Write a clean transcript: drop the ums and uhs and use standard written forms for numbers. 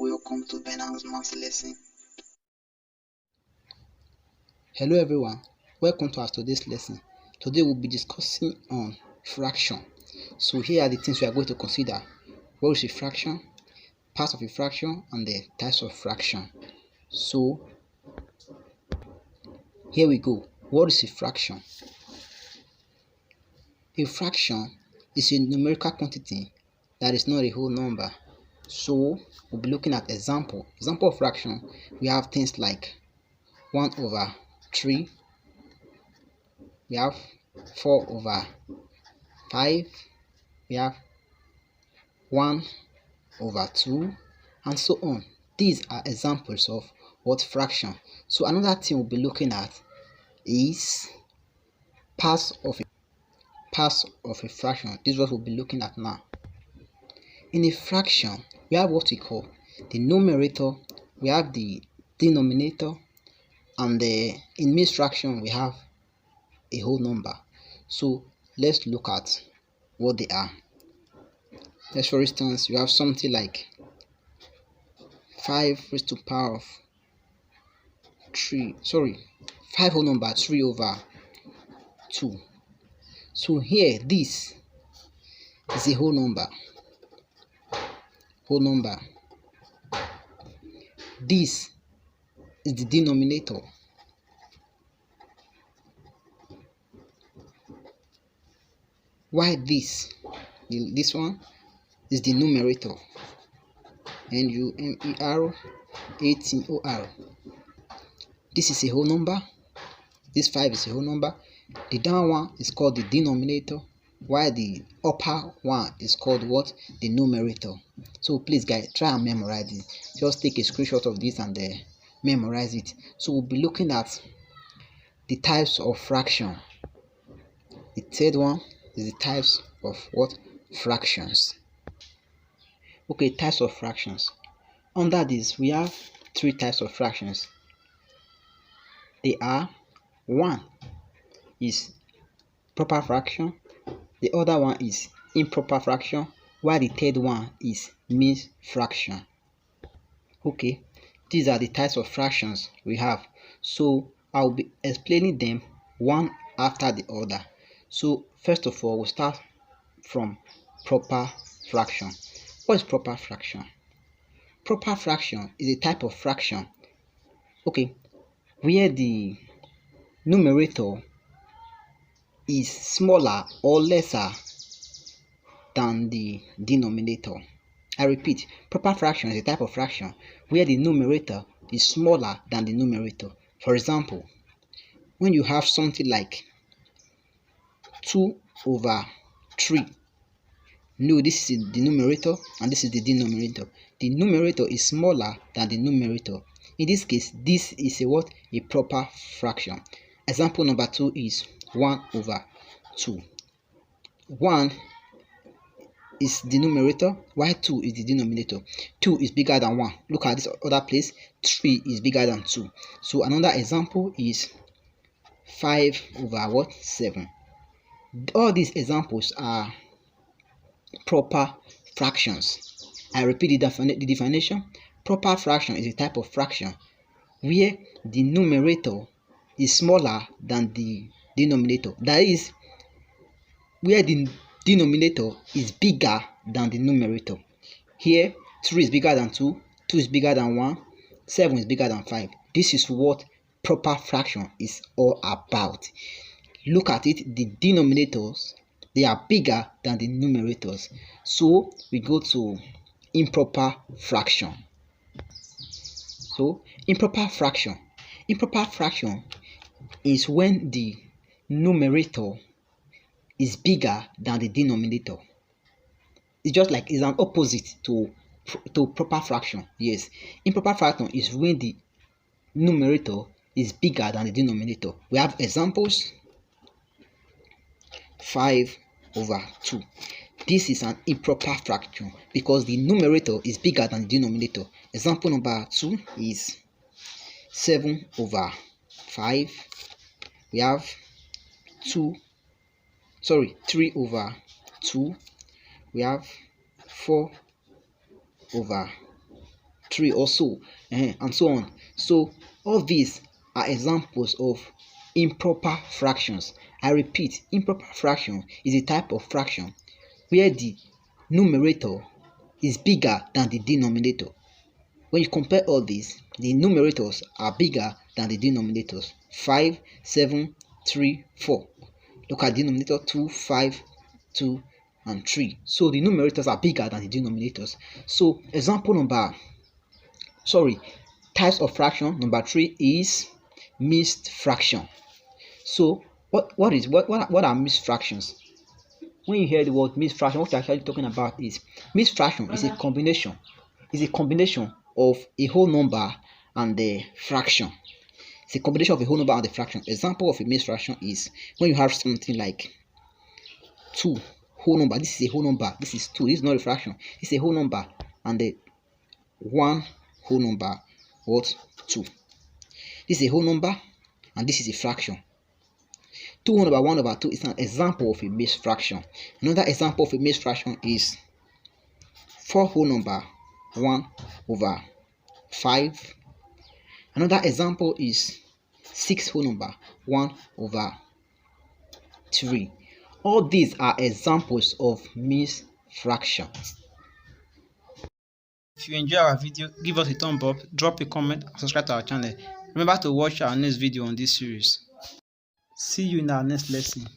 Welcome to Benham's math lesson. Hello everyone, welcome to our today's lesson. Today we'll be discussing on fraction. So here are the things we are going to consider. What is a fraction, parts of a fraction, and the types of fraction. So here we go. What is a fraction? A fraction is a numerical quantity that is not a whole number. So we'll be looking at example of fraction. We have things like 1 over 3, we have 4 over 5, we have 1 over 2, and so on. These are examples of what fraction. So another thing we'll be looking at is parts of a fraction. This is what we'll be looking at now. In a fraction, we have what we call the numerator, we have the denominator, and in mixed fraction we have a whole number. So let's look at what they are. Let's, for instance, you have something like 5 raised to the power of 5 whole number 3 over 2. So here this is a whole number. This is the denominator. Why this one is the numerator. NUMERATOR. This is a whole number. This 5 is a whole number. The down one is called the denominator, while the upper one is called what? The numerator. So please guys, try and memorize it. Just take a screenshot of this and memorize it. So we'll be looking at the types of fraction. The third one is the types of what? Fractions. Okay, types of fractions. Under this, we have 3 types of fractions. They are: 1 is proper fraction, the other one is improper fraction, while the third one is mixed fraction. Okay, these are the types of fractions we have. So I'll be explaining them one after the other. So first of all, we'll start from proper fraction. What is proper fraction? Proper fraction is a type of fraction, okay, where the numerator is smaller or lesser than the denominator. I repeat, proper fraction is a type of fraction where the numerator is smaller than the numerator. For example, when you have something like 2 over 3, no, this is the numerator and this is the denominator. The numerator is smaller than the numerator. In this case, this is a what? A proper fraction. Example number 2 is 1 over 2. 1 is the numerator, while 2 is the denominator. 2 is bigger than 1. Look at this other place. 3 is bigger than 2. So another example is 5 over what? 7. All these examples are proper fractions. I repeat the definition. Proper fraction is a type of fraction where the numerator is smaller than the denominator. That is, where the denominator is bigger than the numerator. Here, 3 is bigger than 2, 2 is bigger than 1, 7 is bigger than 5. This is what proper fraction is all about. Look at it, the denominators, they are bigger than the numerators. So we go to improper fraction. So improper fraction is when the numerator is bigger than the denominator. It's just like it's an opposite to proper fraction. Yes, improper fraction is when the numerator is bigger than the denominator. We have examples: 5 over 2. This is an improper fraction because the numerator is bigger than the denominator. Example number 2 is 7 over 5. We have 3 over 2. We have 4 over 3 or so, and so on. So all these are examples of improper fractions. I repeat, improper fraction is a type of fraction where the numerator is bigger than the denominator. When you compare all these, the numerators are bigger than the denominators. 5, 7, 3, 4. Look at denominator 2, 5, 2, and 3. So the numerators are bigger than the denominators. So types of fraction number 3 is mixed fraction. So what are mixed fractions? When you hear the word mixed fraction, what you're actually talking about is mixed fraction is a combination of a whole number and the fraction. It's a combination of a whole number and the fraction. Example of a mixed fraction is when you have something like 2 whole number. This is a whole number. This is 2. This is not a fraction. It's a whole number and the 1 whole number, what? 2. This is a whole number and this is a fraction. 2 whole number 1 over 2 is an example of a mixed fraction. Another example of a mixed fraction is 4 whole number 1 over 5. Another example is 6 whole number 1 over 3. All these are examples of mixed fractions. If you enjoy our video, give us a thumb up, drop a comment, and subscribe to our channel. Remember to watch our next video on this series. See you in our next lesson.